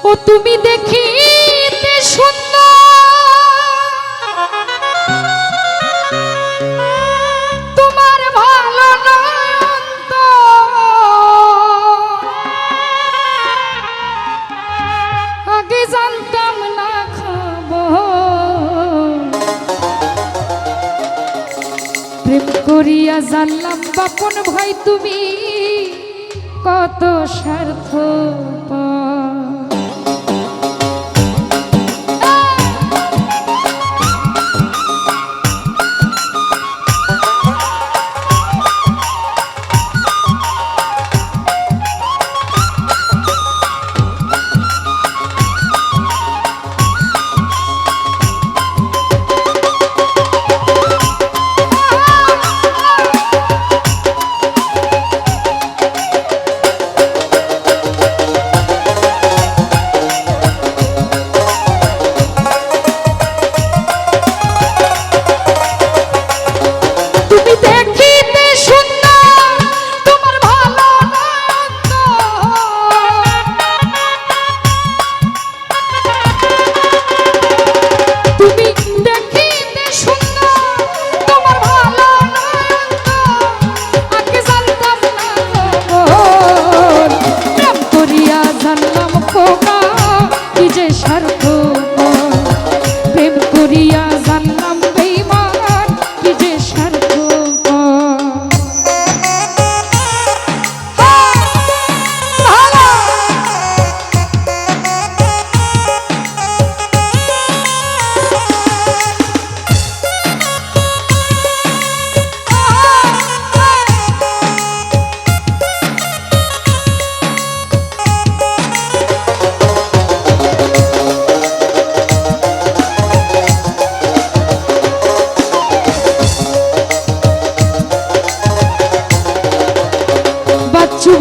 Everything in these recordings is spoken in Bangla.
ও তুমি দেখিতে সুন্দর, তোমার ভালো নয়ন তো আগে জানতাম না খবর, প্রেম করিয়া জানলাম বাপন ভাই তুমি কত স্বার্থপর।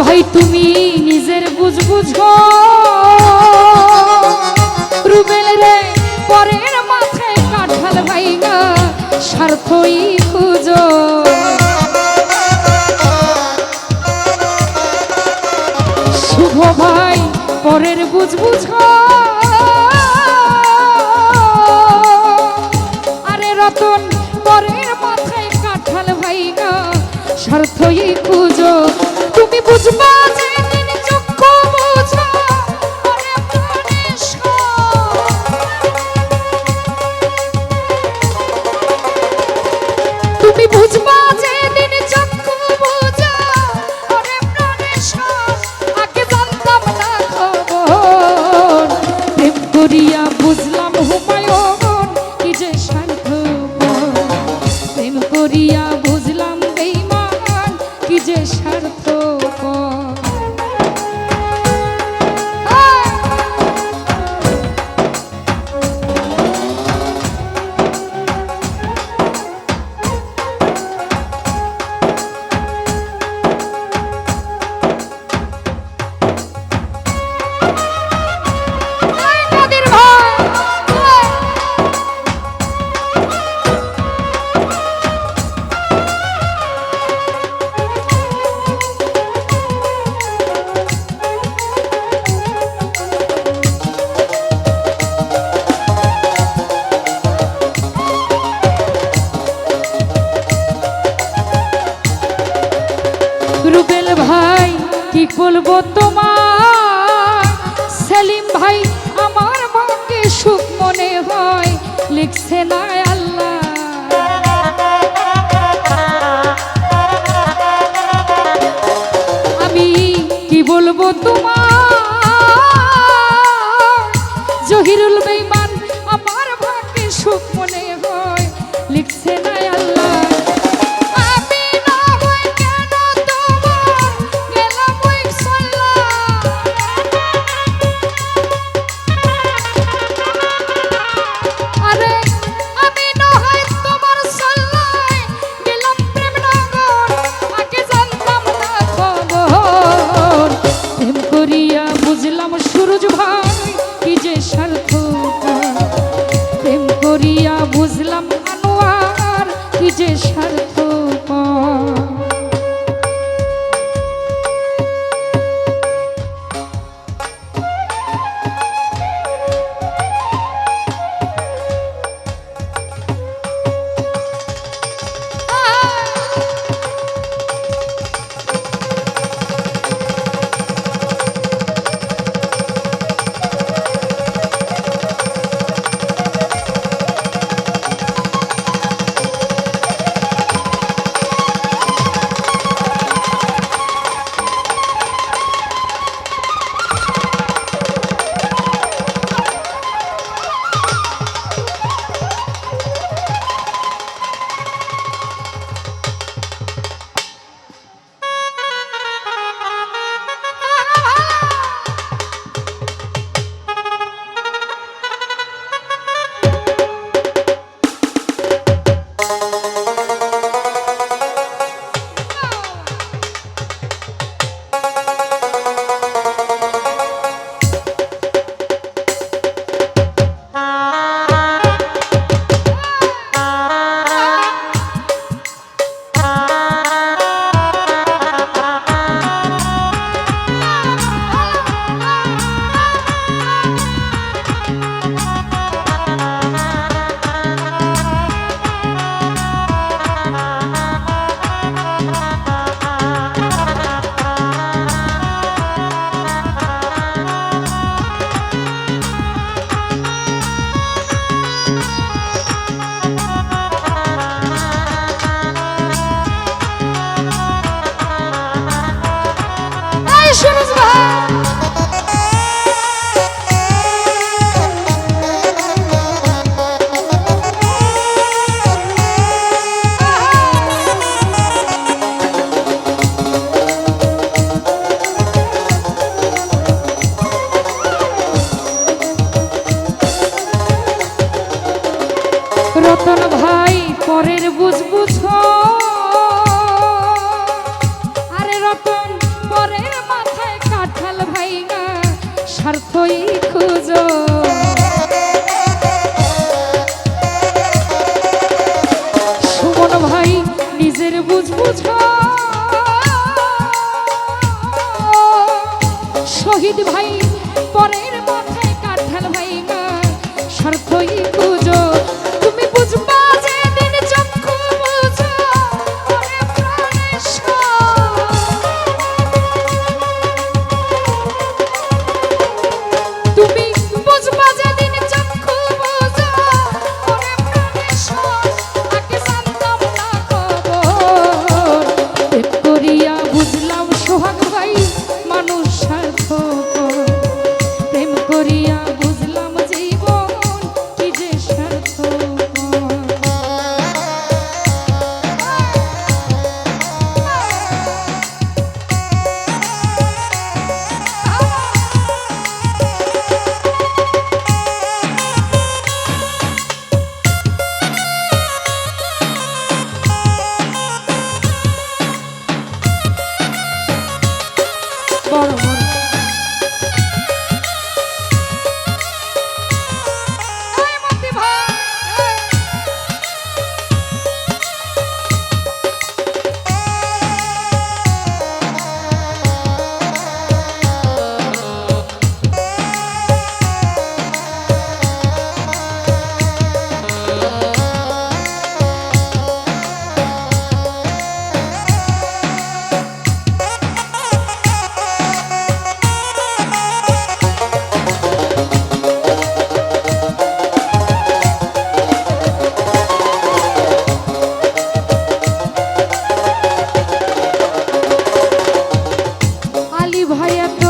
ভাই তুমি নিজের বুঝ বুঝো, রুবেল রে পরের মাথায় কাঁঠাল ভাইগা স্বার্থই খুঁজো। শুভ ভাই পরের বুঝ বুঝো, আরে রতন পরের মাথায় কাঁঠাল ভাইগা স্বার্থই খুঁজো। তুমি বুঝবা যে দিন চক্ষু বুঝা আরে প্রাণেশ, তুমি বুঝবা যে দিন চক্ষু বুঝা আরে প্রাণেশ, আগে জানতাম না খবর, প্রেম করিয়া বুঝলাম হুমায়ুন কি যে স্বার্থপর, প্রেম করিয়া বুঝলাম বেঈমান কি যে স্বার্থপর। রুবেল ভাই কি বলবো তোমার, সেলিম ভাই আমার মনকে সুখ মনে হয় লিখছে না আল্লাহ, আমি কি বলবো তোমার, জহিরুল বেঈমান আমার মনকে সুখ মনে হয় লিখছে না আল্লাহ। বুঝলাম সুরজ ভাই কি যে স্বার্থপর, সুরজ ভাই রতন ভাই পরের বুঝ বুঝো আরে রতন পরের মাথায় কাঁঠাল ভাইঙা স্বার্থই খুঁজো সুমন ভাই নিজের বুঝ বুঝো শহীদ ভাই পরের মাথায় কাঁঠাল ভাইঙা স্বার্থই খুঁজো তুমি বুঝবা যেদিন চক্ষু বুঝো ওরে প্রাণেশ্বর তুমি বুঝবা যেদিন চক্ষু বুঝো ওরে প্রাণেশ্বর আগে জানতাম না খবর প্রেম করিয়া বুঝলাম সোহাগ ভাই মানুষ স্বার্থপর প্রেম করিয়া বুঝলাম জীবন কি যে বড় বড় এই মতি ভাই আলী ভাই এত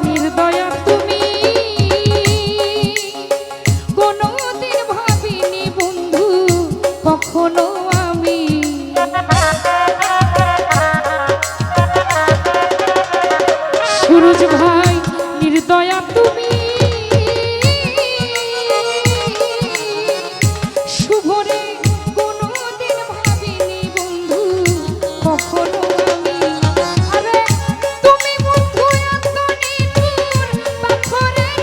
নির্দয়া তুমি কোনোদিন ভাবিনি বন্ধু কখনো আমি সুরজ ভাই নির্দয়া তুমি শুভরে কোনোদিন ভাবিনি বন্ধু কখনো আমি আরে তুমি বন্ধু এত নিঠুর পাথরের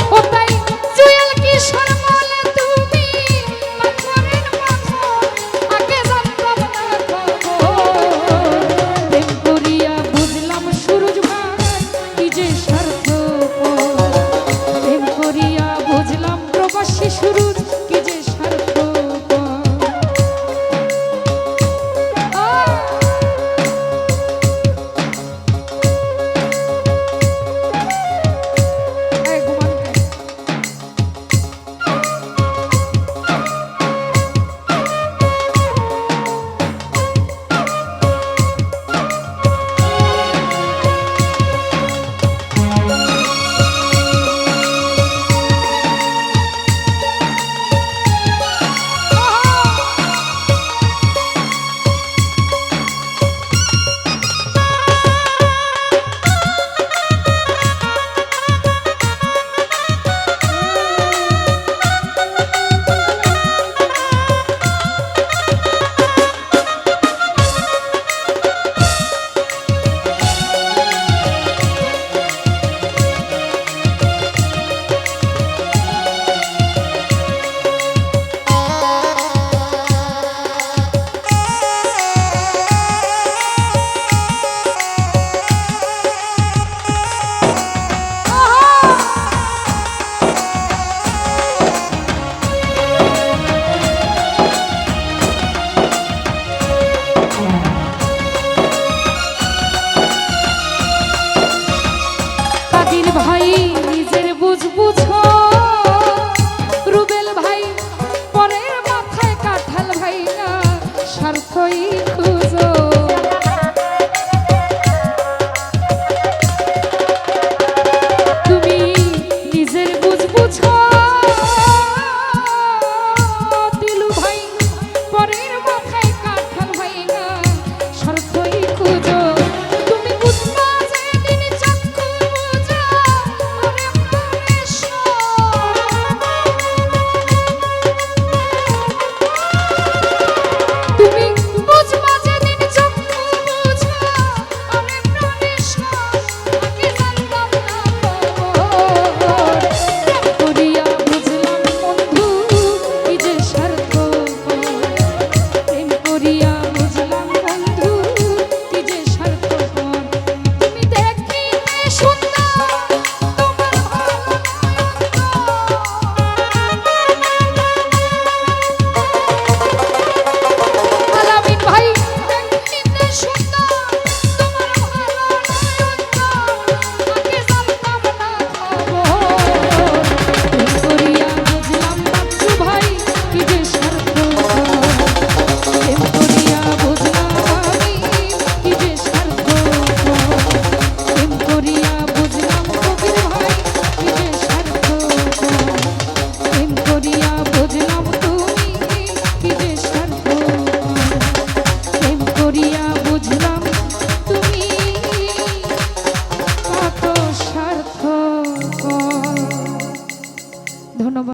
ও তাই জুয়েল কিশোর বলে তুমি পাথরের পাথর আগে জানতাম স্বার্থই খুঁজো